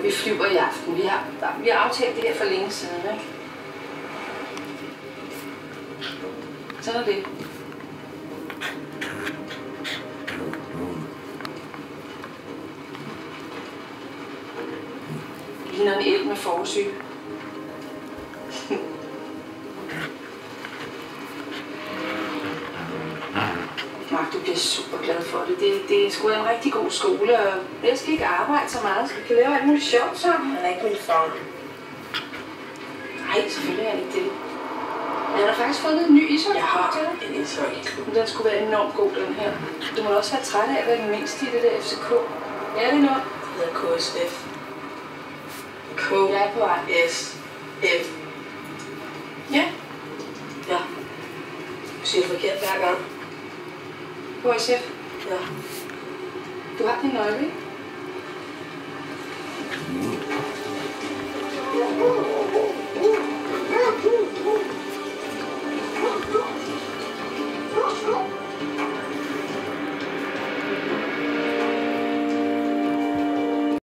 Vi flyver i aften. Vi har aftalt det her for længe siden, ikke? Sådan er det. Ligner en elg med forsyge. Mark, du bliver super glad for det. Det er sgu en rigtig god skole, og jeg skal ikke arbejde så meget, så vi kan lave alt muligt sjovt sammen. Han er ikke min far. Nej, selvfølgelig er han ikke det. Han har faktisk fået en ny ishockey. Jeg har en ishockey. Den skulle være enormt god, den her. Du må også være træt af at være den mindste i det der FCK. Er det noget? Det hedder KSF. Jeg er på vej. KSF. Ja. Ja. Du siger det forkert hver gang. KSF. Ja. Du har din nøgle, ikke?